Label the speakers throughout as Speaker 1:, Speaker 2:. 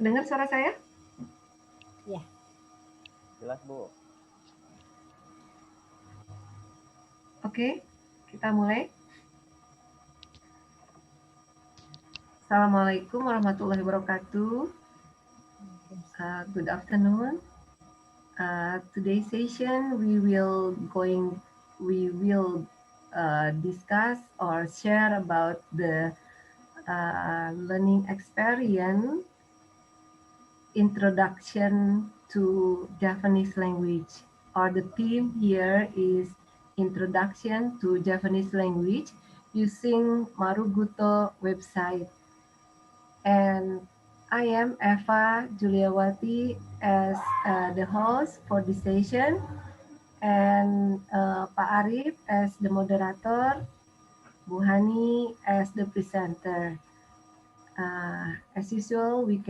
Speaker 1: Dengar suara saya?
Speaker 2: Ya.
Speaker 3: Jelas, Bu.
Speaker 1: Oke, kita mulai. Assalamualaikum warahmatullahi wabarakatuh. Good afternoon. Today's session we will discuss or share about the learning experience introduction to Japanese language, or the theme here is introduction to Japanese language using Maruguto website. And I am Eva Juliawati as the host for this session, and Pak Arif as the moderator, Bu Hani as the presenter. As usual, we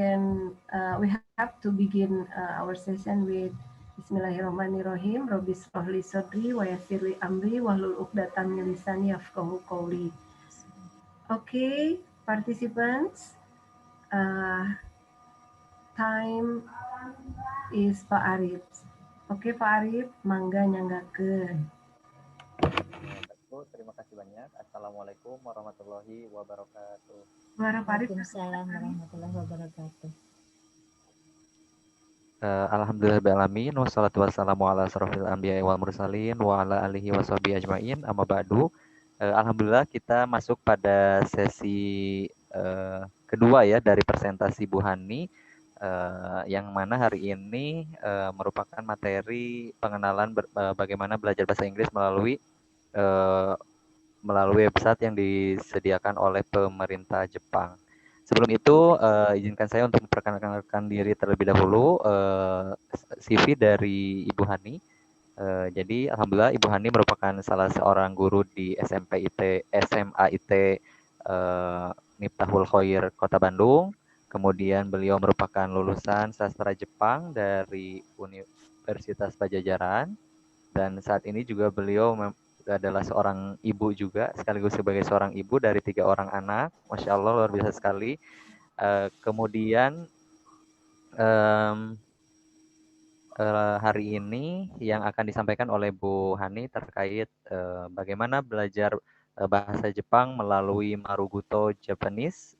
Speaker 1: have to begin our session with Bismillahirrahmanirrahim. Rabbi shrahli sadri wa yassirli amri wahlul 'uqdatam min lisani yafqahu qawli. Okay, participants, time is Pak Arif. Oke, Pak Arif, mangga nyanggakeun.
Speaker 3: Terima kasih banyak. Assalamualaikum warahmatullahi wabarakatuh.
Speaker 2: Waalaikumsalam warahmatullahi wabarakatuh.
Speaker 3: Alhamdulillahirrahmanirrahim. Wassalatu wassalamu ala asrofil anbiya wal mursalin wa ala alihi washabihi ajmain. Amma ba'du. Alhamdulillah kita masuk pada sesi kedua ya dari presentasi Bu Hani, yang mana hari ini merupakan materi pengenalan bagaimana belajar bahasa Inggris melalui website yang disediakan oleh pemerintah Jepang. Sebelum itu, izinkan saya untuk memperkenalkan diri terlebih dahulu, CV dari Ibu Hani. Jadi, alhamdulillah Ibu Hani merupakan salah seorang guru di SMA IT Miftahul Khoir Kota Bandung. Kemudian beliau merupakan lulusan sastra Jepang dari Universitas Pajajaran. Dan saat ini juga beliau adalah seorang ibu juga, sekaligus sebagai seorang ibu dari 3 orang anak. Masya Allah, luar biasa sekali. Kemudian hari ini yang akan disampaikan oleh Bu Hani terkait bagaimana belajar bahasa Jepang melalui Maruguto Japanese.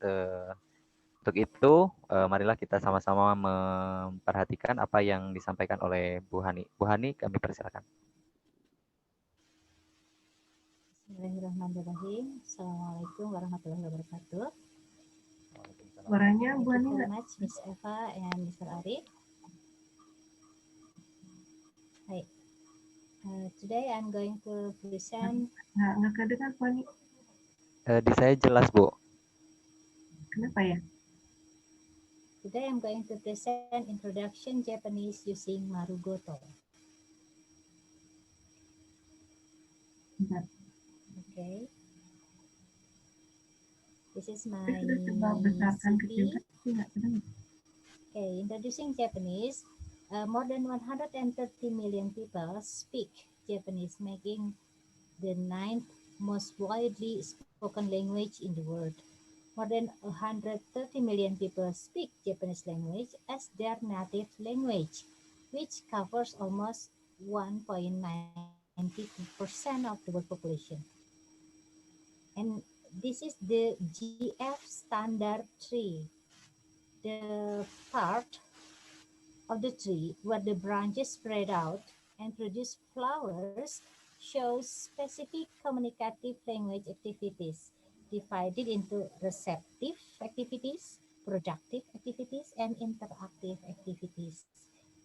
Speaker 3: Untuk itu, marilah kita sama-sama memperhatikan apa yang disampaikan oleh Bu Hani. Bu Hani, kami persilakan.
Speaker 2: Bismillahirrahmanirrahim. Assalamualaikum warahmatullahi wabarakatuh.
Speaker 1: Suaranya Bu Hani
Speaker 2: Thank you very
Speaker 1: nggak?
Speaker 2: much, Miss Eva and Mr. Arif. Hi. Today I'm going to present.
Speaker 1: Nggak kedengar Bu Hani.
Speaker 3: Di saya jelas, Bu.
Speaker 1: Kenapa ya?
Speaker 2: Today I'm going to present introduction Japanese using Marugoto.
Speaker 1: Bentar.
Speaker 2: Okay. This is my
Speaker 1: Saya sudah coba besarkan kecilkan,
Speaker 2: CV.
Speaker 1: tapi nggak kedengar.
Speaker 2: Okay, introducing Japanese. More than 130 million people speak Japanese, making the 9th most widely spoken language in the world. More than 130 million people speak Japanese language as their native language, which covers almost 1.92% of the world population. And this is the GF standard tree, the part of the tree where the branches spread out and produce flowers shows specific communicative language activities divided into receptive activities, productive activities, and interactive activities.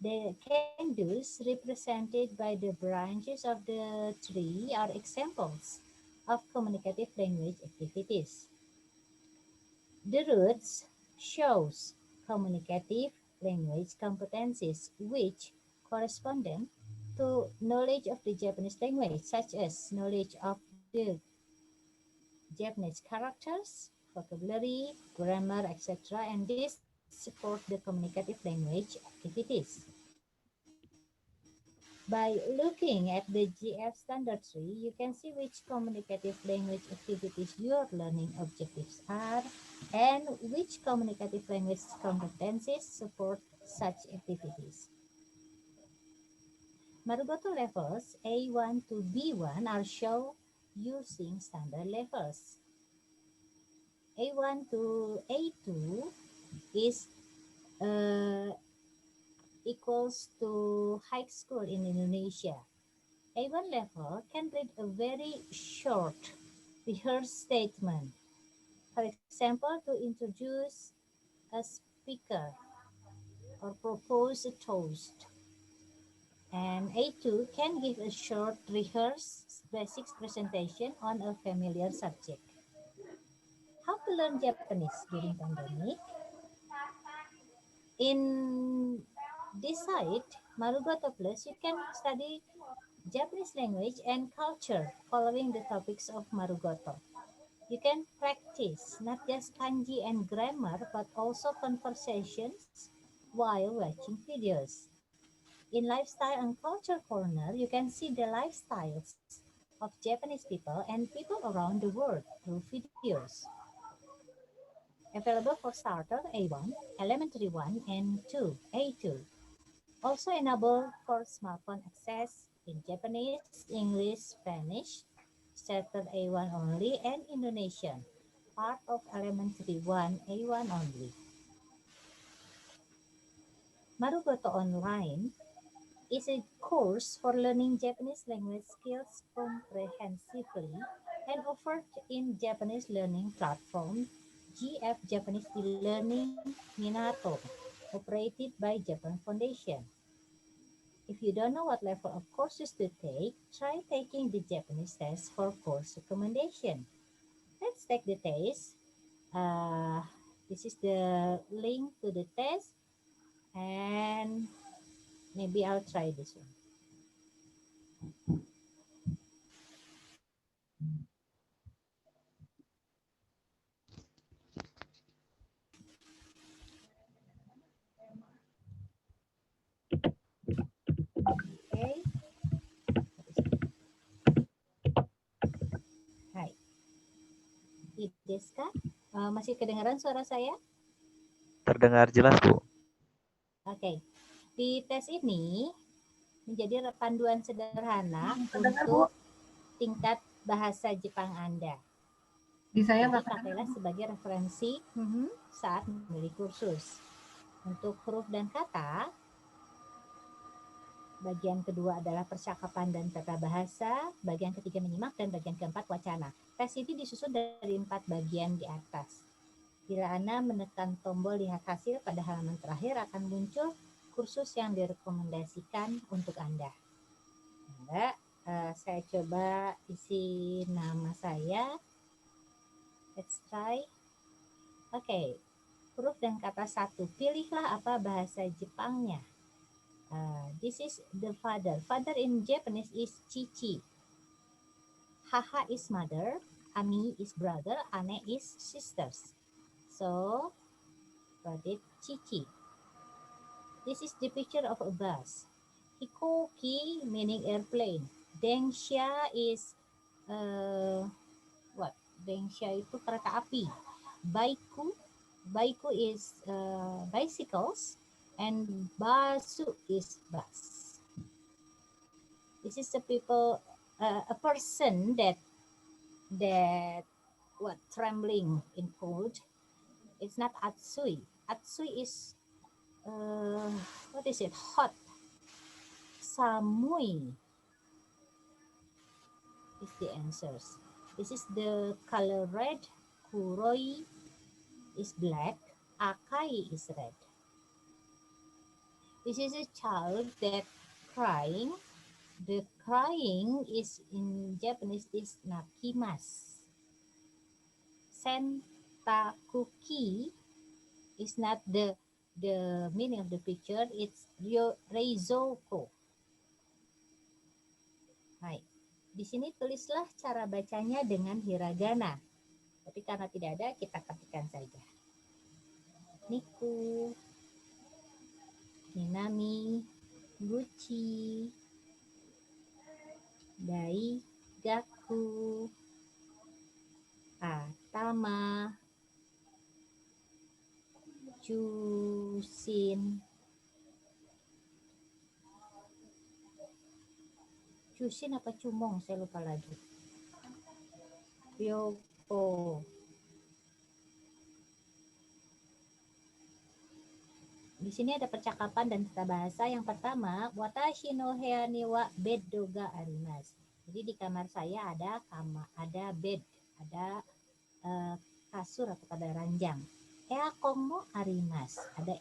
Speaker 2: The can-dos represented by the branches of the tree are examples of communicative language activities. The roots shows communicative language competencies which correspond to knowledge of the Japanese language, such as knowledge of the Japanese characters, vocabulary, grammar, etc. And this support the communicative language activities. By looking at the GF standard tree, you can see which communicative language activities your learning objectives are and which communicative language competencies support such activities. Marugoto levels A1 to B1 are shown using standard levels. A1 to A2 is equals to high school in Indonesia. A1 level can read a very short rehearsed statement. For example, to introduce a speaker or propose a toast. And A2 can give a short rehearsed basics presentation on a familiar subject. How to learn Japanese during pandemic? In this site, Marugoto Plus, you can study Japanese language and culture following the topics of Marugoto. You can practice not just kanji and grammar, but also conversations while watching videos. In Lifestyle and Culture Corner, you can see the lifestyles of Japanese people and people around the world through videos. Available for starter A1, elementary 1, and 2, A2. Also enabled for smartphone access in Japanese, English, Spanish, starter A1 only, and Indonesian, part of elementary 1, A1 only. Marugoto Online is a course for learning Japanese language skills comprehensively and offered in Japanese learning platform GF Japanese e-learning Minato, operated by Japan Foundation. If you don't know what level of courses to take, try taking the Japanese test for course recommendation. Let's take the test. Uh, this is the link to the test, and maybe I'll try this one. Okay. Hai. Ideska, masih kedengaran suara saya?
Speaker 3: Terdengar jelas, Bu.
Speaker 2: Oke. Di tes ini menjadi panduan sederhana
Speaker 1: Terdengar, Bu?
Speaker 2: untuk tingkat bahasa Jepang Anda.
Speaker 1: Di saya
Speaker 2: Jadi
Speaker 1: nggak
Speaker 2: pakailah sebagai referensi saat memilih kursus. Untuk huruf dan kata, bagian kedua adalah percakapan dan tata bahasa, bagian ketiga menyimak, dan bagian keempat wacana. Tes ini disusun dari 4 bagian di atas. Bila Anda menekan tombol lihat hasil pada halaman terakhir akan muncul kursus yang direkomendasikan untuk Anda. Saya coba isi nama saya. Let's try. Oke, huruf dan kata 1. Pilihlah apa bahasa Jepangnya. This is the father. Father in Japanese is Chichi. Haha is mother. Ami is brother. Ane is sisters. So, write it Chichi. This is the picture of a bus. Hikoki meaning airplane. Dengsha is what? Dengsha itu kereta api. Baiku is bicycles, and basu is bus. This is a people, a person that trembling in cold. It's not atsui. Atsui is what is it? Hot. Samui is the answers. This is the color red. Kuroi is black. Akai is red. This is a child that crying. The crying is in Japanese is nakimasu. Sentakuki is not the meaning of the picture. It's reizoko. Hai. Di sini tulislah cara bacanya dengan hiragana. Tapi karena tidak ada, kita ketikkan saja. Niku, Minami, Gucci, Daigaku, Atama, Jushin. Jushin apa Cumong? Saya lupa lagi. Ryoko. Di sini ada percakapan dan tata bahasa. Yang pertama, watashi no hea ni wa beddo ga arimasu. Jadi di kamar saya ada bed, ada kasur atau ada ranjang. Eakon mo arimasu. Ada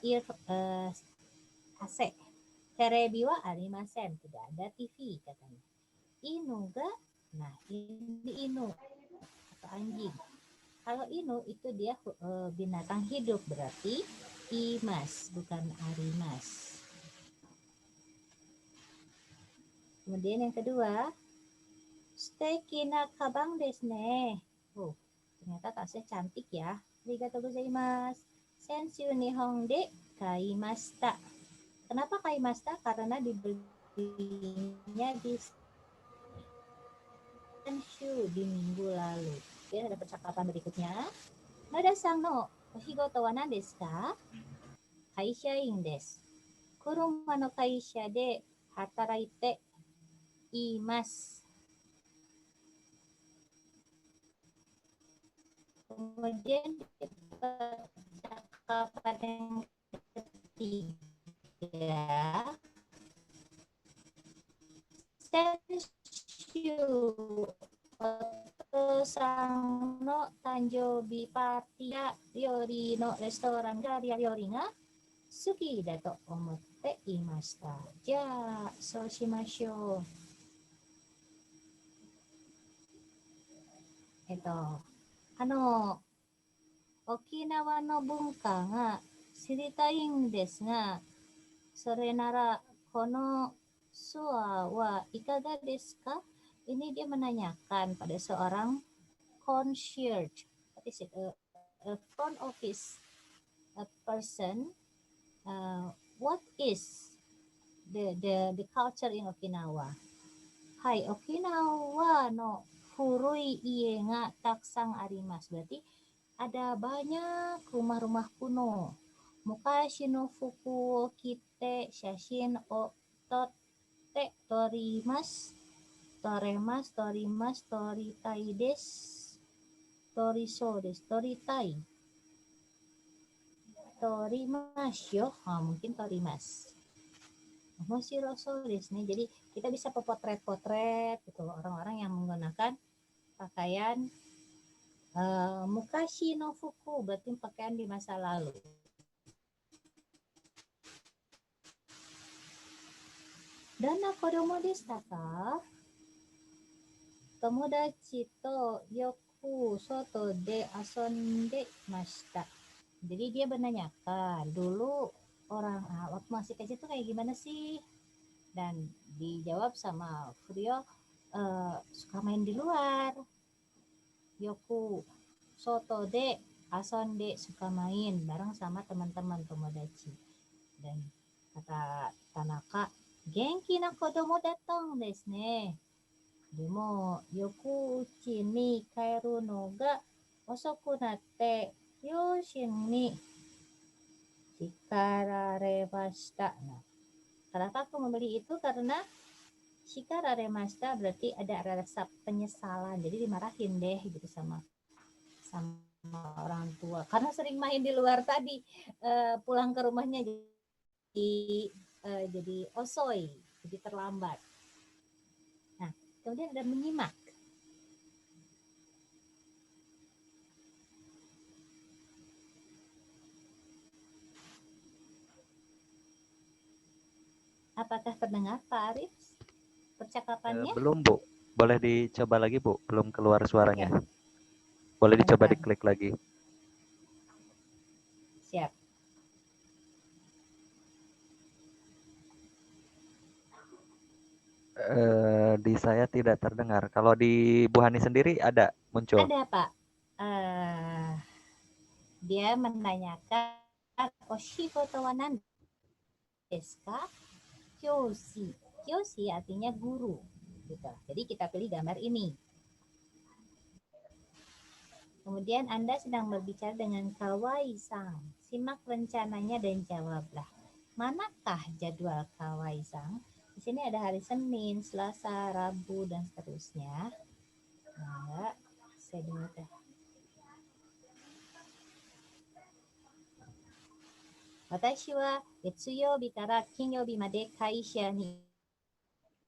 Speaker 2: AC. Terebi wa arimasen. Tidak ada TV katanya. Inu ga, nah ini inu atau anjing. Kalau inu itu dia binatang hidup, berarti imas bukan arimas. Kemudian yang kedua, suteki na kabang desu ne. Oh, ternyata tasnya cantik ya. Arigatou gozaimasu. Sensu nihon de kaimashita. Kenapa kaimashita? Karena dibelinya di Sensu di minggu lalu. Oke, ada percakapan berikutnya. Nada-san no ohigoto wa nan desu ka? Kaishain desu. Kuruma no kaisha de hataraite imasu. Kemudian percakapan yang ketiga, Sensu Oto-san no tanjoubi party ya ryori no restoran ryori ga suki da to omotte imashita. Ja, so shimashou. Okinawa no bunka ga shiritaiんですが、それならこのツアーはいかがですか? Ini dia menanyakan pada seorang concierge, what is it? A front office, a person. What is the culture in Okinawa? Hai, Okinawa no furui ie ga takusang arimasu. Berarti ada banyak rumah-rumah kuno. Mukashi no fuku o kite shashin o totte torimasu. Toritai desu. Torisou desu. Toritai. Torimasu yo. Mungkin torimasu. Moshirosou desu nih. Jadi kita bisa potret-potret gitu, orang-orang yang menggunakan pakaian mukashi no fuku, berarti pakaian di masa lalu. Donna kodomo deshita ka? Tomodachi to yoku soto de asonde mashita. Jadi dia menanyakan, dulu orang waktu masih kecil tuh kayak gimana sih? Dan dijawab sama Furio, suka main di luar. Yoku soto de asonde, suka main bareng sama teman-teman tomodachi. Dan kata Tanaka, genki na kodomo datang desu ne. Demo yoku uchi ni kaeru no ga osoku natte ryoshin ni shikararemashita. Nah, kenapa aku membeli itu? Karena shikararemashita berarti ada rasa penyesalan. Jadi dimarahin deh gitu sama orang tua. Karena sering main di luar tadi, pulang ke rumahnya jadi osoi, jadi terlambat. Nah, kemudian ada menyimak. Apakah terdengar Pak Arif percakapannya?
Speaker 3: Belum, Bu. Boleh dicoba lagi, Bu. Belum keluar suaranya.
Speaker 2: Oke.
Speaker 3: Boleh dicoba
Speaker 2: Bentar.
Speaker 3: diklik lagi.
Speaker 2: Siap.
Speaker 3: Di saya tidak terdengar. Kalau di Bu Hani sendiri ada muncul?
Speaker 2: Ada, Pak. Dia menanyakan oshigoto wa nan desu ka? Kyoshi. Kyoshi artinya guru. Gitu. Jadi kita pilih gambar ini. Kemudian Anda sedang berbicara dengan Kawai-san. Simak rencananya dan jawablah. Manakah jadwal Kawai-san? Di sini ada hari Senin, Selasa, Rabu, dan seterusnya. Nah, saya dengar. Watashi wa Yetsuyobi kara Kinyoubi made kaisha ni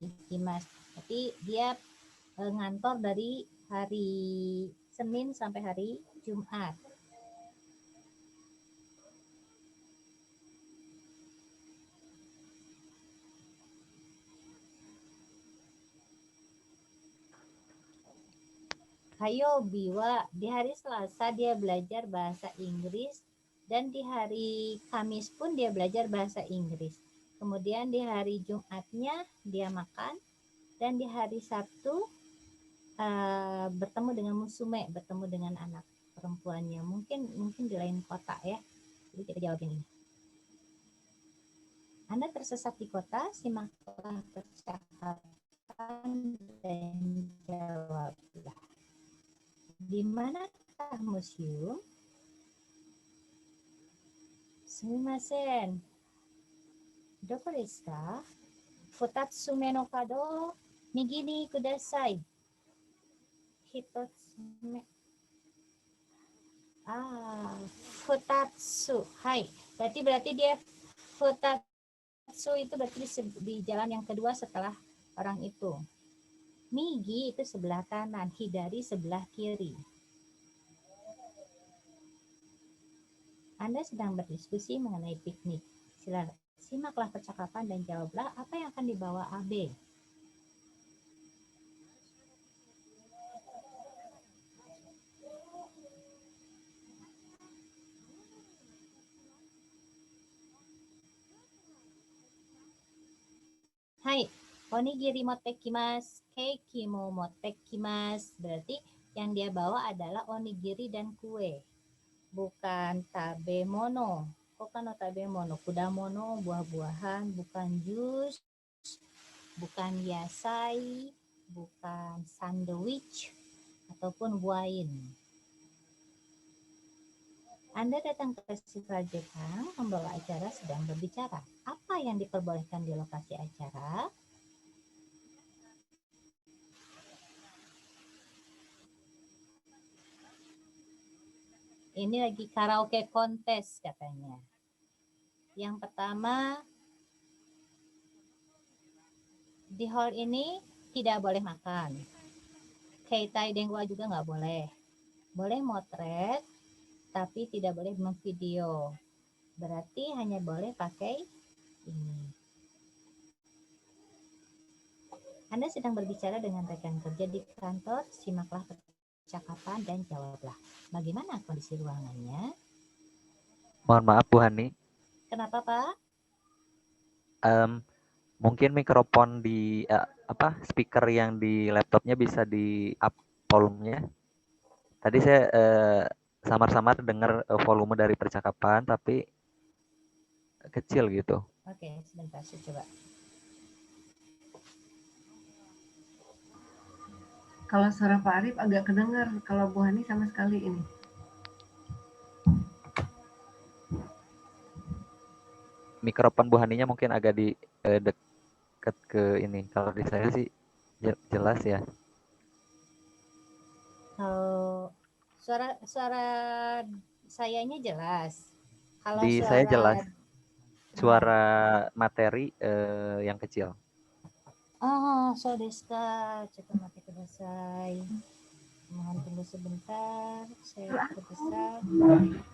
Speaker 2: ikimasu. Tapi dia ngantor dari hari Senin sampai hari Jumat. Kayobi wa di hari Selasa dia belajar bahasa Inggris dan di hari Kamis pun dia belajar bahasa Inggris. Kemudian di hari Jumatnya dia makan dan di hari Sabtu bertemu dengan musume, bertemu dengan anak perempuannya. Mungkin di lain kota ya. Jadi kita jawab yang ini. Anda tersesat di kota, simaklah percakapan dan jawablah. Di manakah museum? Sumimasen. Doko desu ka? Futatsume no kado migi ni kudasai. Hitotsume. Futatsu. Hai. Berarti dia futatsu itu berarti di jalan yang kedua setelah orang itu. Migi itu sebelah kanan, hidari sebelah kiri. Anda sedang berdiskusi mengenai piknik. Simaklah percakapan dan jawablah apa yang akan dibawa AB. Hai, onigiri motekimasu, keiki mo motekimasu. Berarti yang dia bawa adalah onigiri dan kue. Bukan tabemono. Kokano tabemono, kudamono, buah-buahan, bukan jus, bukan yasai, bukan sandwich, ataupun wine. Anda datang ke festival Jepang, membawa acara sedang berbicara. Apa yang diperbolehkan di lokasi acara? Ini lagi karaoke kontes katanya. Yang pertama, di hall ini tidak boleh makan. Keitai dengwa juga nggak boleh. Boleh motret, tapi tidak boleh memvideo. Berarti hanya boleh pakai ini. Anda sedang berbicara dengan rekan kerja di kantor, simaklah percakapan dan jawablah. Bagaimana kondisi ruangannya?
Speaker 3: Mohon maaf Bu Hani.
Speaker 2: Kenapa Pak?
Speaker 3: Mungkin mikrofon di speaker yang di laptopnya bisa di up volumenya. Tadi saya samar-samar dengar volume dari percakapan tapi kecil gitu.
Speaker 2: Oke, sebentar saya coba.
Speaker 1: Kalau suara Pak Arif agak kedengar, kalau Bu Hani sama sekali ini.
Speaker 3: Mikrofon Bu Haninya mungkin agak di dekat ke ini. Kalau di saya sih jelas ya.
Speaker 2: Kalau suara sayanya jelas. Kalau
Speaker 3: Di saya jelas. Suara materi yang kecil.
Speaker 2: So desu ka. Coba mati kudasai. Mohon tunggu sebentar. Saya perbesar.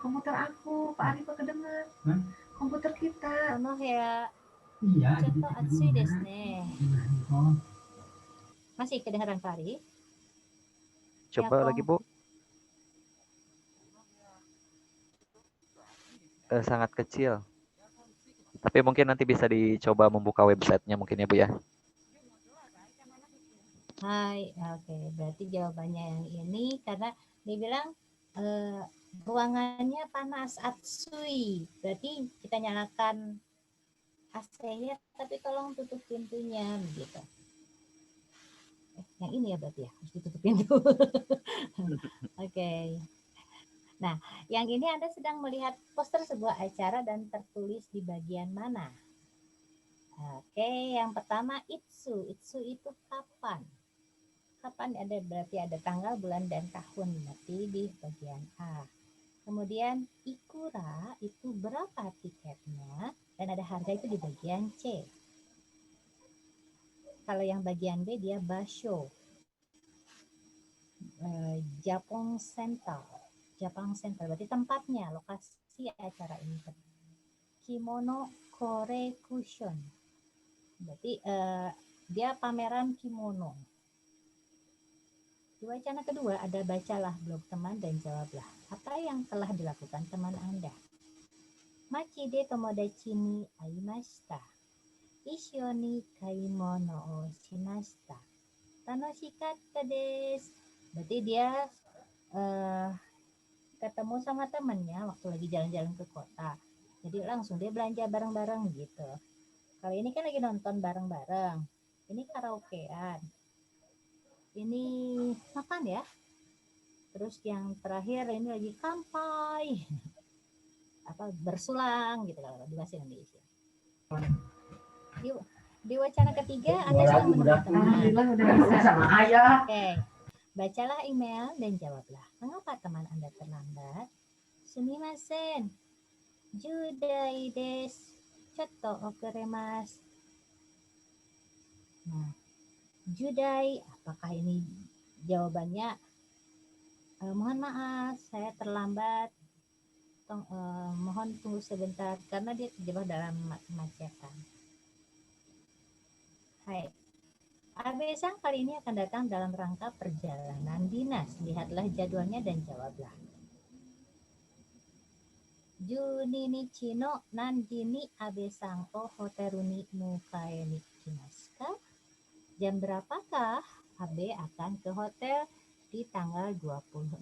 Speaker 1: Komputer aku, Pak Arif kedengar. Komputer kita.
Speaker 2: Ya.
Speaker 4: Iya.
Speaker 2: Contoh atsui desu ne. Masih kedengaran Pak Arif?
Speaker 3: Coba lagi Bu. Sangat kecil. Tapi mungkin nanti bisa dicoba membuka websitenya mungkin ya Bu ya.
Speaker 2: Hai, oke. Berarti jawabannya yang ini karena dia bilang ruangannya panas, atsui. Berarti kita nyalakan AC-nya, tapi tolong tutup pintunya begitu. Yang ini ya berarti ya, harus ditutup pintu. Oke. Nah, yang ini Anda sedang melihat poster sebuah acara dan tertulis di bagian mana? Oke, yang pertama itsu. Itsu itu kapan? Kapan ada berarti ada tanggal, bulan, dan tahun. Berarti di bagian A. Kemudian ikura itu berapa tiketnya? Dan ada harga itu di bagian C. Kalau yang bagian B dia basho. Japong Center. Japang Center berarti tempatnya, lokasi acara ini. Kimono Kore Cushion. Berarti dia pameran kimono. Di wacana kedua ada bacalah blog teman dan jawablah. Apa yang telah dilakukan teman Anda? Machi de tomodachi ni aimashita. Ishyo ni kaimono o shimashita. Tanoshikatta desu. Berarti dia ketemu sama temannya waktu lagi jalan-jalan ke kota. Jadi langsung dia belanja bareng-bareng gitu. Kalau ini kan lagi nonton bareng-bareng. Ini karaokean. Ini makan ya. Terus yang terakhir ini lagi kampai. Apa bersulang gitu kalau di bahasa Indonesia. Di wacana ketiga Anda sedang menemui teman.
Speaker 1: Sama ayah.
Speaker 2: Oke. Bacalah email dan jawablah. Mengapa teman Anda terlambat? Sumimasen. Judai desu. Chotto okuremasu. Nah, judai, apakah ini jawabannya? Mohon maaf, saya terlambat. Mohon tunggu sebentar karena dia terjebak dalam kemacetan. Hai, Abe-san kali ini akan datang dalam rangka perjalanan dinas. Lihatlah jadwalnya dan jawablah. Juni nichi no nanji ni Abe-san o hoteru ni mukae ni kimasu ka? Jam berapakah Abe akan ke hotel di tanggal 26?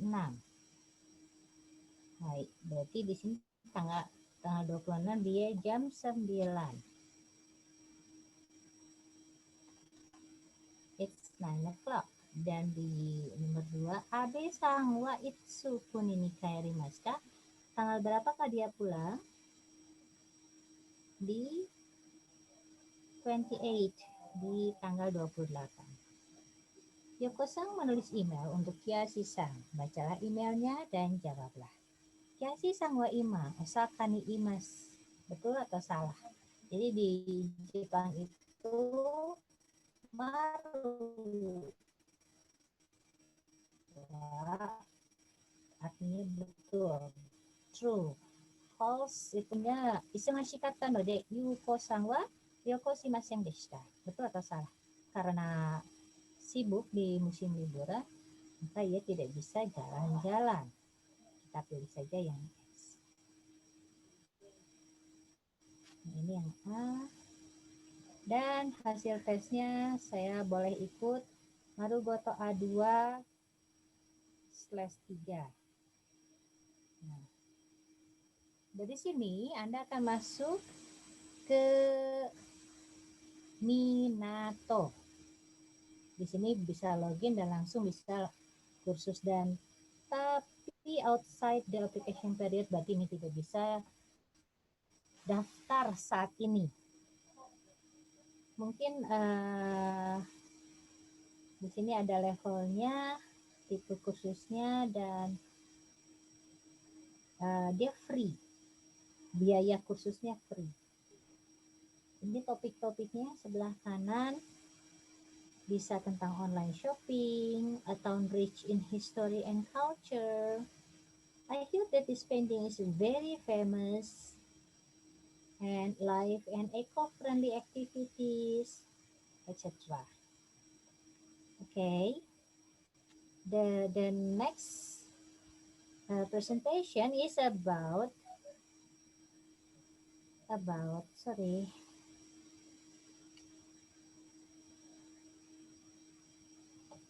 Speaker 2: Hai, berarti di sini tanggal 26 dia jam 9. It's 9 o'clock. Dan di nomor 2, Abe-san wa itsu kuni ni kaerimasu ka? Tanggal berapakah dia pulang? Di 28, di tanggal 28. Yoko-san menulis email untuk Kiashi-san. Bacalah emailnya dan jawablah. Kiashi-san wa ima osaka ni imasu. Betul atau salah? Jadi di Jepang itu maru artinya betul, true. False itunya isumashikatta node Yuko-san wa yokoshimasen deshita. Betul atau salah? Karena sibuk di musim liburan, maka ia tidak bisa jalan-jalan. Kita pilih saja yang X. Ini yang A. Dan hasil tesnya saya boleh ikut Marugoto A2/3. Nah, dari sini Anda akan masuk ke Minato. Di sini bisa login dan langsung bisa kursus dan tapi outside the application period berarti ini tidak bisa daftar saat ini. Mungkin di sini ada levelnya, tipe kursusnya dan dia free. Biaya kursusnya free. Ini topik-topiknya sebelah kanan. Bisa tentang online shopping, account rich in history and culture. I hear that this painting is very famous. And life and eco-friendly activities, etc. Okay. The next presentation is about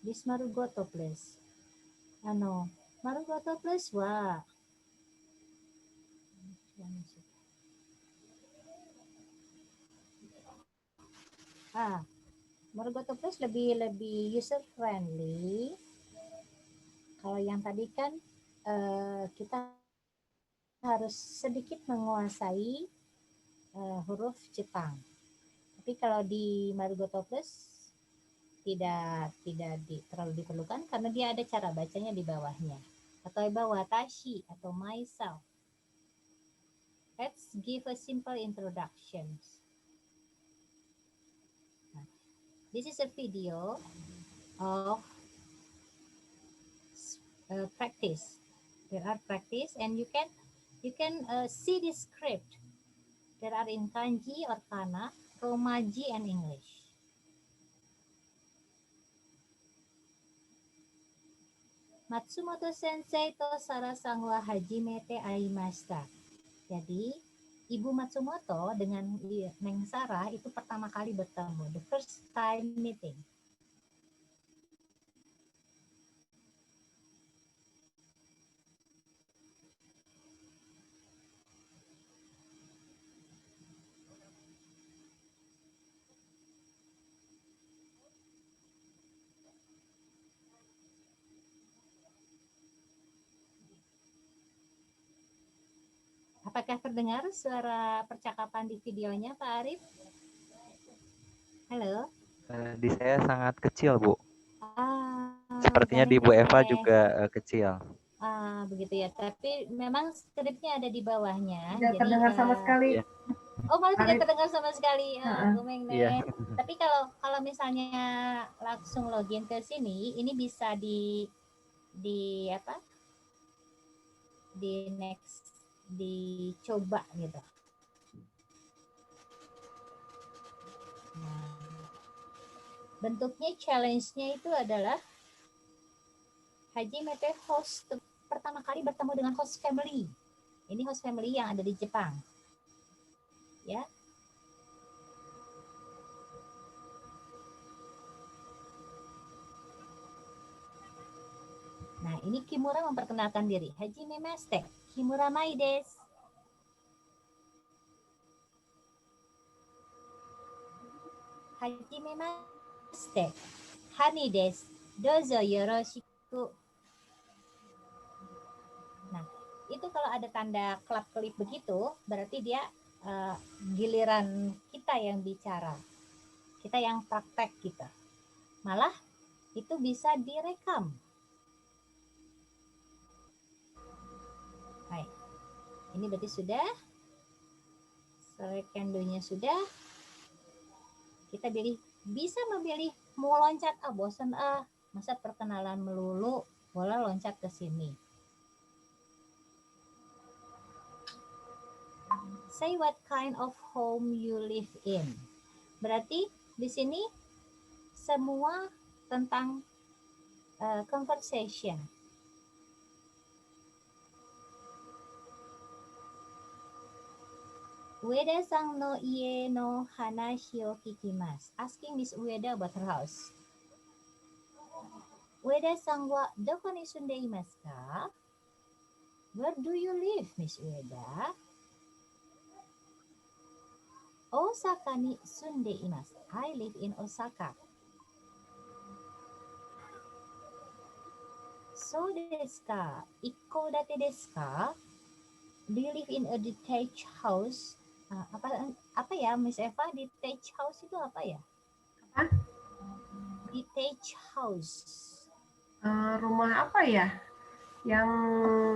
Speaker 2: this Marugoto place. Marugoto place wa Marugoto Plus lebih user friendly. Kalau yang tadi kan kita harus sedikit menguasai huruf Jepang. Tapi kalau di Marugoto Plus tidak terlalu diperlukan karena dia ada cara bacanya di bawahnya. Atau watashi atau myself. Let's give a simple introduction. This is a video of practice. There are practice, and you can see the script. There are in kanji or kana, romaji, and English. Matsumoto Sensei to Sara-san wa hajimete aimashita. Jadi, Ibu Matsumoto dengan Neng Sarah itu pertama kali bertemu, the first time meeting. Apakah terdengar suara percakapan di videonya, Pak Arif? Halo?
Speaker 3: Di saya sangat kecil, Bu. Sepertinya
Speaker 2: Garing
Speaker 3: di Bu Eva
Speaker 2: teh.
Speaker 3: juga kecil.
Speaker 2: Begitu ya. Tapi memang skripnya ada di bawahnya.
Speaker 1: Tidak terdengar sama sekali.
Speaker 2: Oh, malah tidak
Speaker 1: Arif.
Speaker 2: terdengar sama sekali. Gumeng deh.
Speaker 3: Iya.
Speaker 2: Tapi kalau misalnya langsung login ke sini, ini bisa di apa? Di next, dicoba gitu. Nah, bentuknya challenge-nya itu adalah Hajimete host pertama kali bertemu dengan host family. Ini host family yang ada di Jepang. Ya. Nah, ini Kimura memperkenalkan diri. Hajime mashite, Kimura Mai desu. Hajime mashite, Hani desu. Dozo yoroshiku. Nah, itu kalau ada tanda kelap-kelip begitu, berarti dia giliran kita yang bicara. Kita yang praktek kita. Malah itu bisa direkam. Baik. Ini berarti sudah. Rekendonya sudah. Kita bisa memilih mau loncat, bosan masa perkenalan melulu, boleh loncat ke sini. Say what kind of home you live in. Berarti di sini semua tentang conversation. Ueda-san no ie no hanashi o kikimasu. Asking Miss Ueda about her house. Ueda-san wa doko ni sunde imasu ka? Where do you live, Miss Ueda? Osaka ni sunde imasu. I live in Osaka. So desu ka? Ikkodate desu ka? Do you live in a detached house? Apa ya, Miss Eva? Detached house itu apa ya?
Speaker 1: Apa?
Speaker 2: Detached house.
Speaker 1: Rumah apa ya? Yang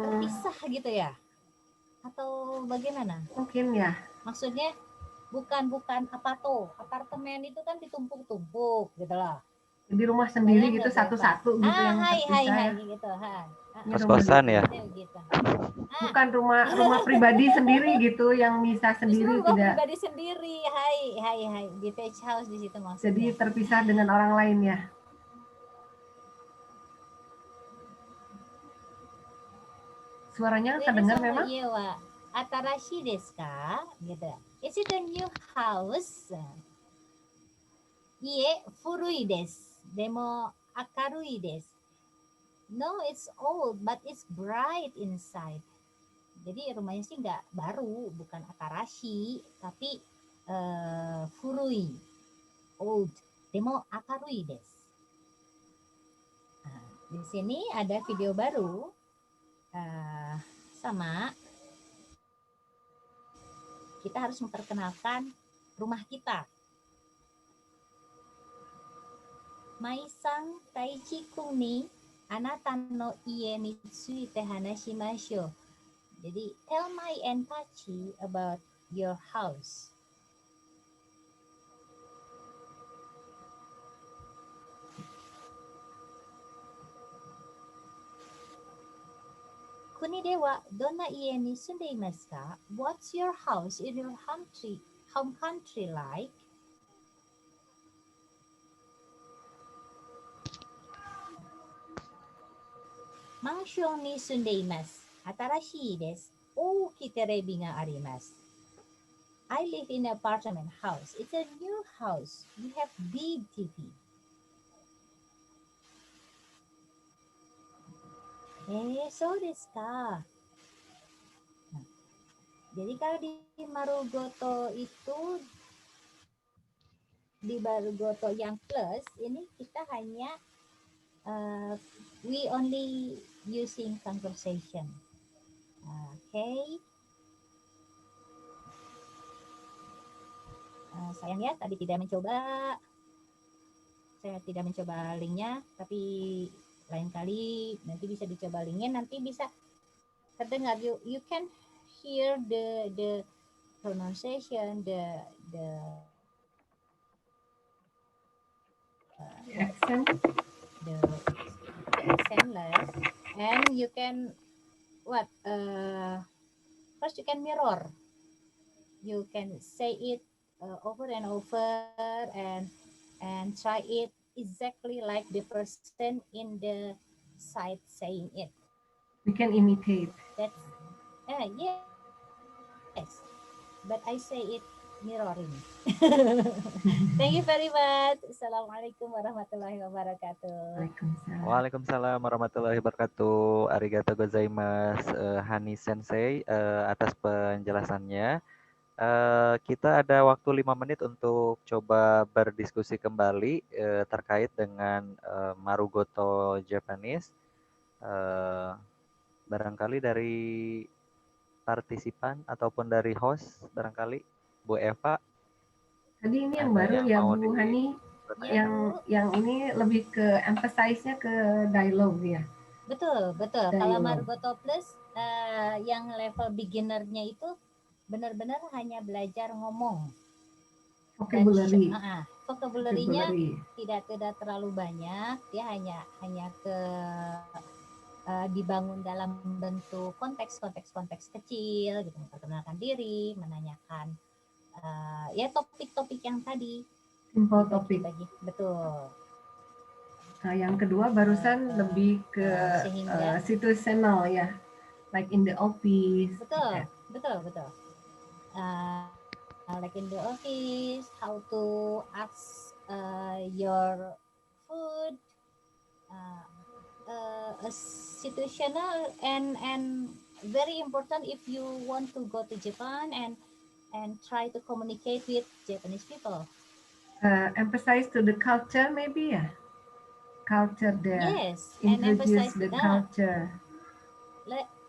Speaker 2: terpisah gitu ya? Atau bagaimana?
Speaker 1: Mungkin ya.
Speaker 2: Maksudnya bukan apartemen itu kan ditumpuk-tumpuk gitu loh.
Speaker 1: Di rumah sendiri gitu satu-satu gitu yang terpisah.
Speaker 2: Gitu.
Speaker 3: Kos-kosan ya?
Speaker 2: Gitu.
Speaker 1: Bukan rumah pribadi sendiri gitu yang bisa sendiri
Speaker 2: rumah
Speaker 1: tidak.
Speaker 2: pribadi sendiri. Hai. Detached house di situ maksudnya.
Speaker 1: Jadi terpisah dengan orang lain ya. Suaranya terdengar memang?
Speaker 2: Iya, atarashi desu ka? Gitu. Is it a new house? Ie, furui desu. Demo akarui desu. No, it's old, but it's bright inside. Jadi rumahnya sih nggak baru, bukan atarashi, tapi furui, old. Demo akarui desu. Nah, di sini ada video baru sama kita harus memperkenalkan rumah kita. Mai-san Taichi-kun ni anata no ie ni tsuite hanashimashou. Jadi, tell Mai and Tachi about your house. Kuni de wa donna ie ni sunde imasu ka? What's your house in your home country like? Mansion ni sunde imasu. Atarashii desu. Ouki terebi ga arimasu. I live in an apartment house. It's a new house. We have big TV. So desu ka. Nah, jadi kalau di Marugoto itu, di Marugoto yang plus, ini kita hanya we only using conversation. Okay. Sayang ya, tadi saya tidak mencoba linknya, tapi lain kali nanti bisa dicoba linknya, nanti bisa terdengar. You can hear the pronunciation, the
Speaker 1: accent,
Speaker 2: the accentless, and you can first you can mirror. You can say it over and over and try it exactly like the person in the side saying it.
Speaker 1: we can imitate.
Speaker 2: That's yes. But I say it mirroring. Thank you very much. Assalamualaikum warahmatullahi wabarakatuh.
Speaker 3: Waalaikumsalam warahmatullahi wabarakatuh. Arigatou gozaimasu, Hani Sensei, atas penjelasannya. Kita ada waktu 5 menit untuk coba berdiskusi kembali terkait dengan Marugoto Japanese. Barangkali dari partisipan ataupun dari host, barangkali Bu Eva.
Speaker 1: Tadi ini yang baru ya Bu Hani, yang ini lebih ke emphasize-nya ke dialog ya.
Speaker 2: Betul. Kalau Marugoto Plus yang level beginner-nya itu benar-benar hanya belajar ngomong.
Speaker 1: Vocabulary.
Speaker 2: Vocabulary-nya tidak terlalu banyak, dia hanya ke dibangun dalam bentuk konteks kecil gitu, memperkenalkan diri, menanyakan ya topik-topik yang tadi.
Speaker 1: Simple topik.
Speaker 2: Betul.
Speaker 1: Nah, yang kedua barusan lebih ke situational ya, like in the office.
Speaker 2: Betul. Like in the office, how to ask your food, situational and very important if you want to go to Japan and try to communicate with Japanese people.
Speaker 1: Emphasize to the culture maybe ya, culture there.
Speaker 2: Yes,
Speaker 1: and emphasize the culture.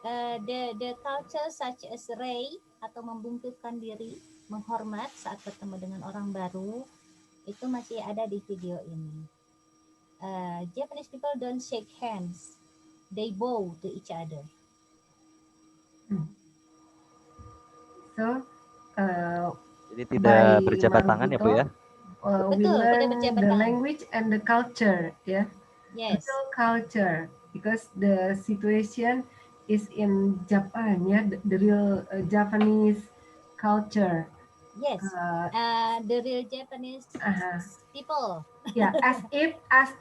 Speaker 2: The culture such as Rei atau membungkukkan diri, menghormat saat bertemu dengan orang baru, itu masih ada di video ini. Japanese people don't shake hands, they bow to each other.
Speaker 1: So,
Speaker 3: jadi tidak berjabat tangan ya Bu ya?
Speaker 1: We learn the language and the culture, yeah. Yes. The culture, because the situation is in Japan, yeah, the real Japanese culture.
Speaker 2: Yes, the real Japanese people.
Speaker 1: Yeah, as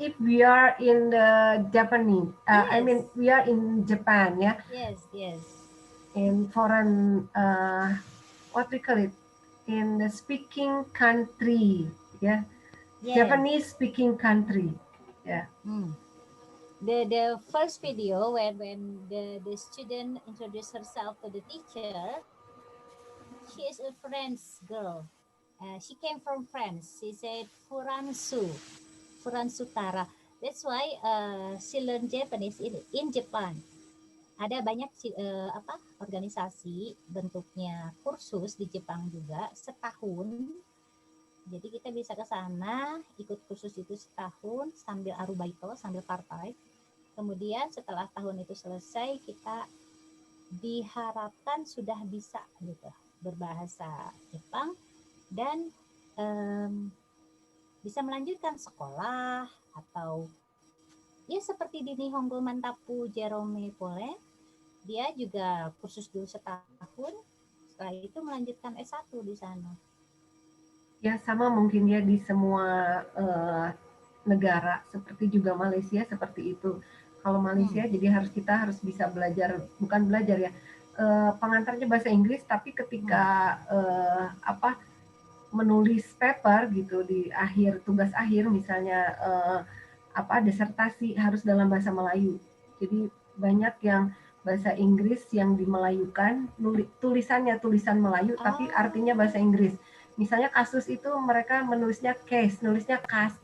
Speaker 1: if we are in the Japanese. Yes. I mean, we are in Japan, yeah.
Speaker 2: Yes.
Speaker 1: In foreign, what we call it, in the speaking country, yeah. Yes. Japanese speaking country, yeah.
Speaker 2: The first video when the student introduced herself to the teacher, she is a French girl. She came from France. She said Furansu Tara. That's why she learned Japanese in Japan. Ada banyak organisasi bentuknya kursus di Jepang juga setahun. Jadi kita bisa ke sana ikut kursus itu setahun sambil arubaito, sambil part-time. Kemudian setelah tahun itu selesai kita diharapkan sudah bisa gitu berbahasa Jepang dan bisa melanjutkan sekolah atau ya seperti di Nihongo Mantapu Jerome Pole, dia juga kursus dulu setahun, setelah itu melanjutkan S1 di sana.
Speaker 1: Ya sama mungkin ya di semua negara, seperti juga Malaysia seperti itu. Kalau Malaysia jadi kita harus bisa belajar, bukan belajar ya, pengantarnya bahasa Inggris, tapi ketika menulis paper gitu di akhir tugas akhir misalnya disertasi harus dalam bahasa Melayu. Jadi banyak yang bahasa Inggris yang dimelayukan, tulisannya tulisan Melayu tapi artinya bahasa Inggris. Misalnya kasus itu mereka menulisnya case, nulisnya KES,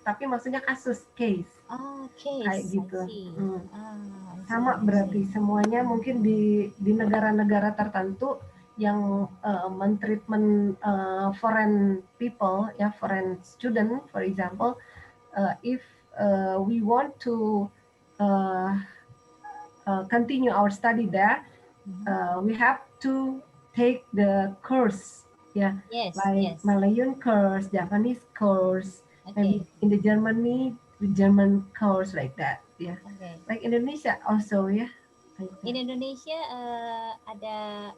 Speaker 1: tapi maksudnya kasus case.
Speaker 2: Case.
Speaker 1: Kayak gitu. Sama berarti semuanya mungkin di negara-negara tertentu yang mentreatment foreign people, ya foreign student, for example, if we want to continue our study there, we have to take the course, yeah, Malayan course, Japanese course, maybe in the Germany, the German course like that, yeah. Like Indonesia also, ya.
Speaker 2: In Indonesia ada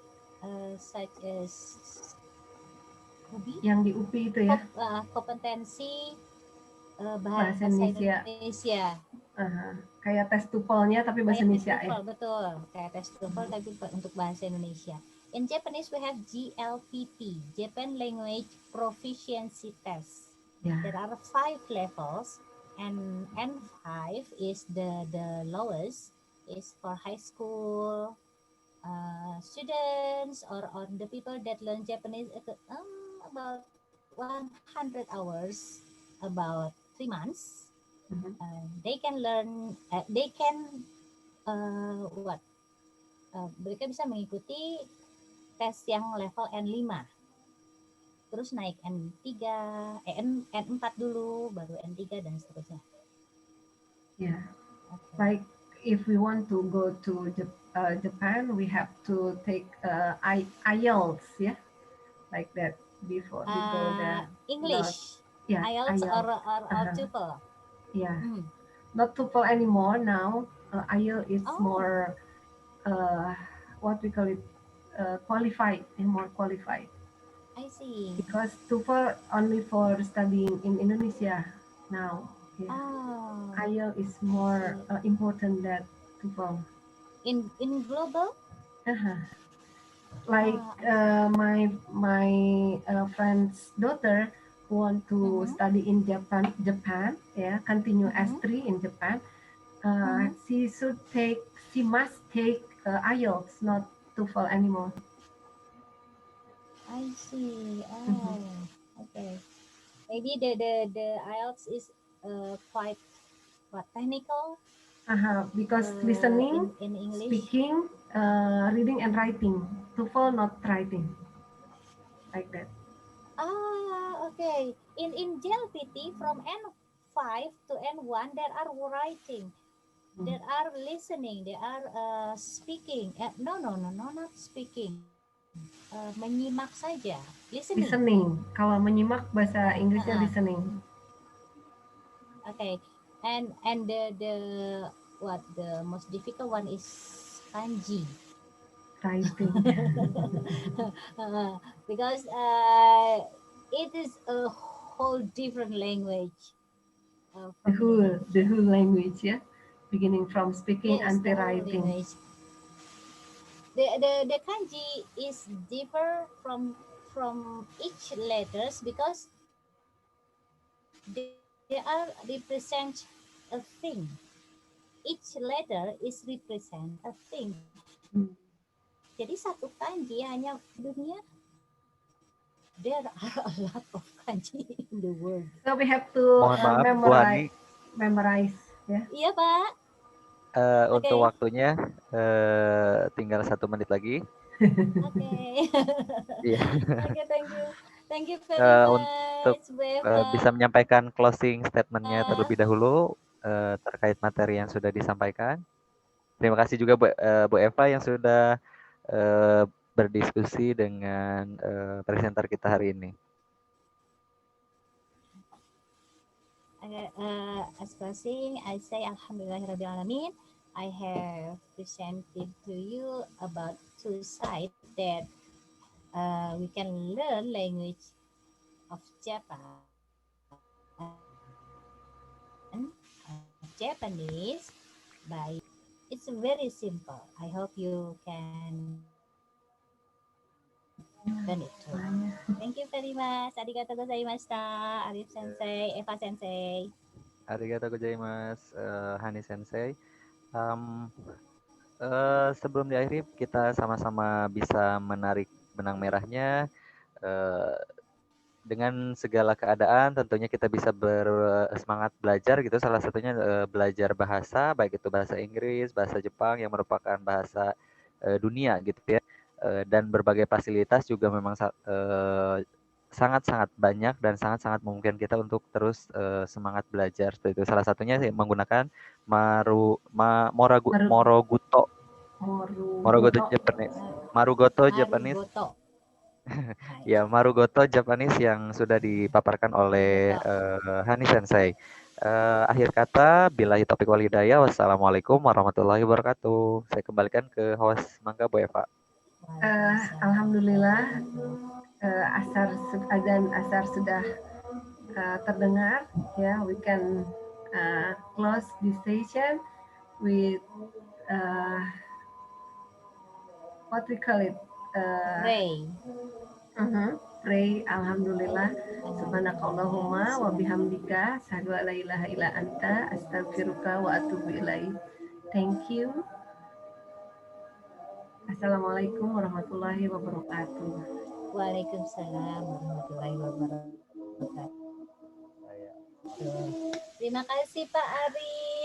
Speaker 2: such as UBI.
Speaker 1: Yang di UPI itu ya.
Speaker 2: Kompetensi bahasa Indonesia.
Speaker 1: Kayak tes TOEFL-nya tapi bahasa Indonesia
Speaker 2: ya. Betul, kayak tes TOEFL tapi untuk bahasa Indonesia. In Japanese we have GLPT, Japan Language Proficiency Test. Yeah. There are 5 levels and N5 is the lowest, is for high school students or the people that learn Japanese about 100 hours, about 3 months. They can learn, mereka bisa mengikuti tes yang level N5, terus naik N3, N4 dulu, baru N3 dan seterusnya.
Speaker 1: Yeah, like if we want to go to Japan, we have to take IELTS, yeah, like that before the
Speaker 2: English. IELTS or TOEFL.
Speaker 1: Yeah, not TOEFL anymore now. IELTS is more what we call it, qualified and more qualified.
Speaker 2: I see.
Speaker 1: Because TOEFL only for studying in Indonesia now. Yeah. IELTS is more important than TOEFL.
Speaker 2: In global?
Speaker 1: Like my friend's daughter want to study in Japan, yeah, continue S3 in Japan. She must take IELTS, not TOEFL anymore.
Speaker 2: I see. Okay. Maybe the IELTS is quite technical.
Speaker 1: Because listening,
Speaker 2: in English,
Speaker 1: speaking, reading and writing. TOEFL not writing. Like that.
Speaker 2: Okay. In JLPT from N5 to N1 there are writing, there are listening, there are speaking. No, not speaking. Menyimak saja.
Speaker 1: Listening. Kalau menyimak bahasa Inggrisnya listening.
Speaker 2: Okay. And the most difficult one is kanji.
Speaker 1: Writing.
Speaker 2: Because it is a whole different language.
Speaker 1: The whole language, yeah, beginning from speaking until writing.
Speaker 2: The kanji is differ from each letters because they are represent a thing. Each letter is represent a thing. Jadi satu kanji hanya dunia there are a lot of kanji in the world.
Speaker 1: So we have to
Speaker 3: Mohon maaf,
Speaker 1: memorize, ya.
Speaker 2: Iya, Pak.
Speaker 3: Untuk waktunya tinggal 1 menit lagi.
Speaker 2: Oke.
Speaker 3: Iya.
Speaker 2: Oke, thank you very much.
Speaker 3: Untuk bisa menyampaikan closing statement-nya terlebih dahulu terkait materi yang sudah disampaikan. Terima kasih juga Bu Eva yang sudah berdiskusi dengan presenter kita hari ini.
Speaker 2: As closing, I say Alhamdulillahirabbil alamin. I have presented to you about 2 sides that we can learn language of Japan, Japanese by it's very simple. I hope you can learn it too. Thank you very much. Arigatou gozaimashita. Arif Sensei, Eva Sensei.
Speaker 3: Arigatou gozaimasu, Hani Sensei. Sebelum diakhiri kita sama-sama bisa menarik benang merahnya. Dengan segala keadaan tentunya kita bisa bersemangat belajar gitu, salah satunya belajar bahasa, baik itu bahasa Inggris, bahasa Jepang yang merupakan bahasa dunia gitu ya, dan berbagai fasilitas juga memang sangat-sangat banyak dan sangat-sangat memungkinkan kita untuk terus semangat belajar. Seperti itu salah satunya menggunakan Marugoto Japanese. Ya, Marugoto Japanese yang sudah dipaparkan oleh Hani Sensei. Akhir kata, billahi taufiq wal hidayah. Wassalamualaikum warahmatullahi wabarakatuh. Saya kembalikan ke host, mangga Bu Eva.
Speaker 1: Alhamdulillah, azan asar sudah terdengar. Ya, we can close this session with what we call it. Pray. Alhamdulillah. Subhanakallahumma wa bihamdika asyhadu an la ilaha illa anta astaghfiruka wa atubu ilaik. Thank you. Assalamualaikum warahmatullahi wabarakatuh.
Speaker 2: Waalaikumsalam warahmatullahi wabarakatuh. Terima kasih Pak Arif.